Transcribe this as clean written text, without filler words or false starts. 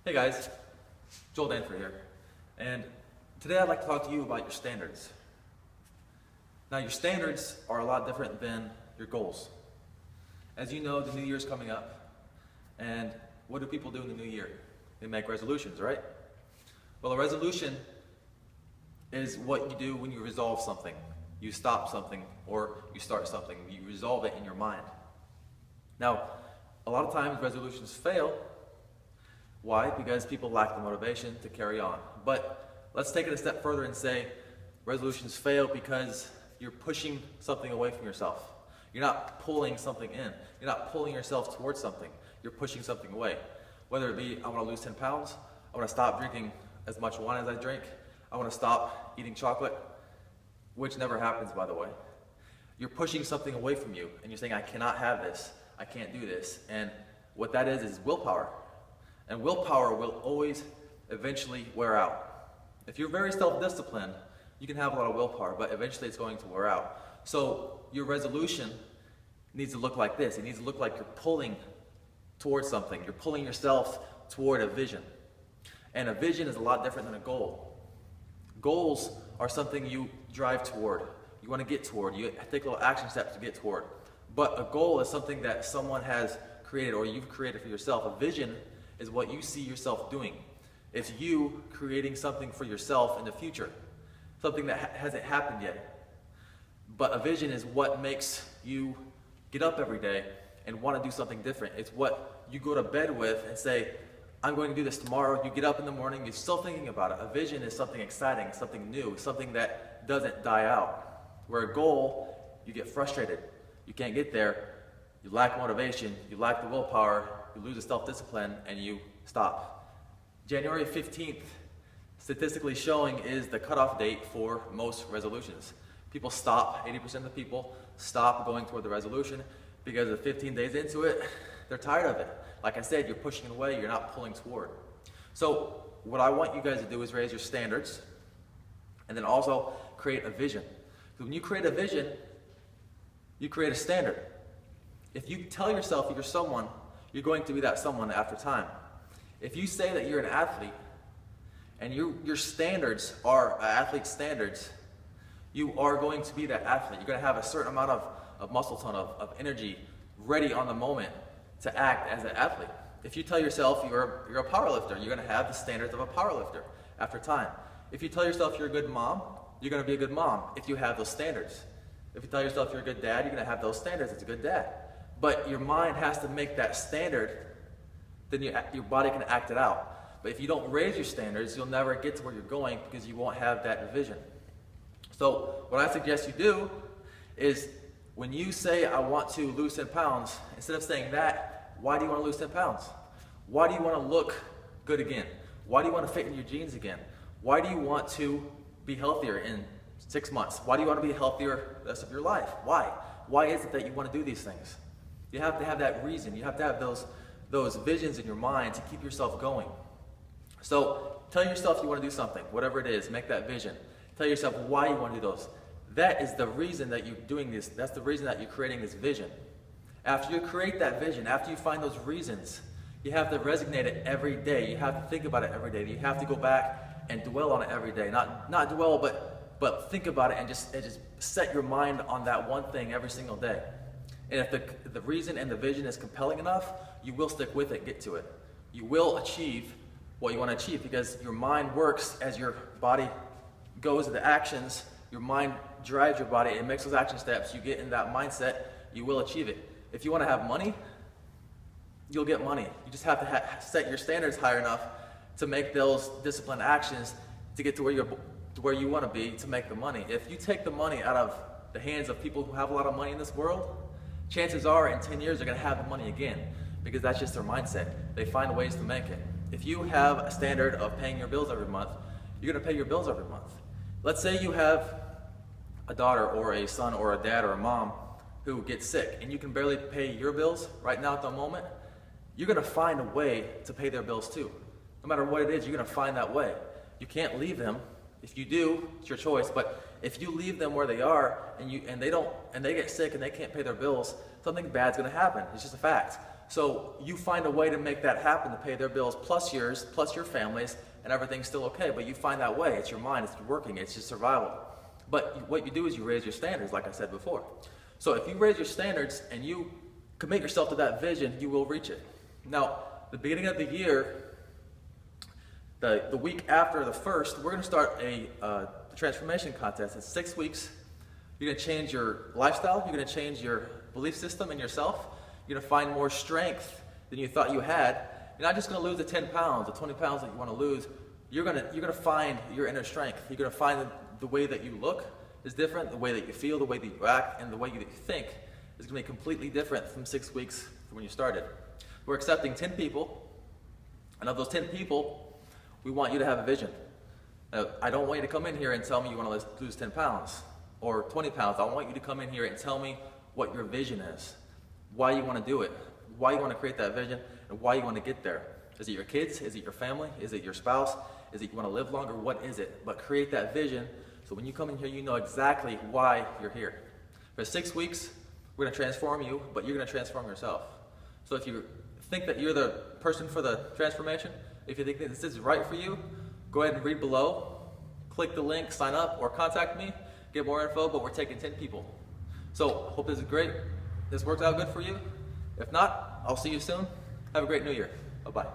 Hey guys, Joel Danford here, and today I'd like to talk to you about your standards. Now, your standards are a lot different than your goals. As you know, the new year's coming up, and what do people do in the new year? They make resolutions, right? Well, a resolution is what you do when you resolve something. You stop something, or you start something. You resolve it in your mind. Now, a lot of times resolutions fail. Why? Because people lack the motivation to carry on. But let's take it a step further and say resolutions fail because you're pushing something away from yourself. You're not pulling something in. You're not pulling yourself towards something. You're pushing something away. Whether it be, I want to lose 10 pounds, I want to stop drinking as much wine as I drink, I want to stop eating chocolate, which never happens, by the way. You're pushing something away from you, and you're saying, I cannot have this, I can't do this. And what that is willpower. And willpower will always eventually wear out. If you're very self-disciplined, you can have a lot of willpower, but eventually it's going to wear out. So your resolution needs to look like this. It needs to look like you're pulling towards something. You're pulling yourself toward a vision. And a vision is a lot different than a goal. Goals are something you drive toward. You want to get toward. You take little action steps to get toward. But a goal is something that someone has created or you've created for yourself. A vision is what you see yourself doing. It's you creating something for yourself in the future, something that hasn't happened yet. But a vision is what makes you get up every day and want to do something different. It's what you go to bed with and say, I'm going to do this tomorrow. You get up in the morning, you're still thinking about it. A vision is something exciting, something new, something that doesn't die out. Where a goal, you get frustrated. You can't get there. You lack motivation. You lack the willpower. You lose the self-discipline, and you stop. January 15th, statistically showing, is the cutoff date for most resolutions. People stop, 80% of the people stop going toward the resolution because of 15 days into it, they're tired of it. Like I said, you're pushing it away, you're not pulling toward. So what I want you guys to do is raise your standards and then also create a vision. So when you create a vision, you create a standard. If you tell yourself you're someone, you're going to be that someone after time. If you say that you're an athlete and your standards are athlete standards, you are going to be that athlete. You're going to have a certain amount of muscle tone, of energy ready on the moment to act as an athlete. If you tell yourself you're a powerlifter, you're going to have the standards of a powerlifter after time. If you tell yourself you're a good mom, you're going to be a good mom if you have those standards. If you tell yourself you're a good dad, you're going to have those standards as a good dad. But your mind has to make that standard, then your body can act it out. But if you don't raise your standards, you'll never get to where you're going because you won't have that vision. So what I suggest you do is when you say, I want to lose 10 pounds, instead of saying that, why do you want to lose 10 pounds? Why do you want to look good again? Why do you want to fit in your jeans again? Why do you want to be healthier in 6 months? Why do you want to be healthier the rest of your life? Why? Why is it that you want to do these things? You have to have that reason. You have to have those visions in your mind to keep yourself going. So tell yourself you want to do something, whatever it is, make that vision. Tell yourself why you want to do those. That is the reason that you're doing this. That's the reason that you're creating this vision. After you create that vision, after you find those reasons, you have to resonate it every day. You have to think about it every day. You have to go back and dwell on it every day. Not dwell, but think about it and just set your mind on that one thing every single day. And if the reason and the vision is compelling enough, you will stick with it, get to it. You will achieve what you want to achieve because your mind works as your body goes to the actions. Your mind drives your body. It makes those action steps. You get in that mindset, you will achieve it. If you want to have money, you'll get money. You just have to set your standards high enough to make those disciplined actions to get to where you want to be to make the money. If you take the money out of the hands of people who have a lot of money in this world, chances are in 10 years they're going to have the money again because that's just their mindset. They find ways to make it. If you have a standard of paying your bills every month, you're going to pay your bills every month. Let's say you have a daughter or a son or a dad or a mom who gets sick and you can barely pay your bills right now at the moment. You're going to find a way to pay their bills too. No matter what it is, you're going to find that way. You can't leave them. If you do, it's your choice. But if you leave them where they are and they get sick and they can't pay their bills, something bad's going to happen. It's just a fact. So you find a way to make that happen, to pay their bills plus yours, plus your family's, and everything's still okay. But you find that way. It's your mind, it's working, it's just survival. But what you do is you raise your standards, like I said before. So if you raise your standards and you commit yourself to that vision, you will reach it. Now, the beginning of the year, the week after the 1st, we're going to start a transformation contest. It's 6 weeks. You're going to change your lifestyle. You're going to change your belief system in yourself. You're going to find more strength than you thought you had. You're not just going to lose the 10 pounds, the 20 pounds that you want to lose. You're going to find your inner strength. You're going to find the way that you look is different, the way that you feel, the way that you act, and the way that you think is going to be completely different from 6 weeks from when you started. We're accepting 10 people, and of those 10 people, we want you to have a vision. Now, I don't want you to come in here and tell me you want to lose 10 pounds or 20 pounds. I want you to come in here and tell me what your vision is, why you want to do it, why you want to create that vision, and why you want to get there. Is it your kids? Is it your family? Is it your spouse? Is it you want to live longer? What is it? But create that vision so when you come in here, you know exactly why you're here. For 6 weeks, we're going to transform you, but you're going to transform yourself. So if you think that you're the person for the transformation, if you think that this is right for you, go ahead and read below, click the link, sign up, or contact me, get more info, but we're taking 10 people. So, hope this is great. This worked out good for you. If not, I'll see you soon. Have a great new year. Bye-bye.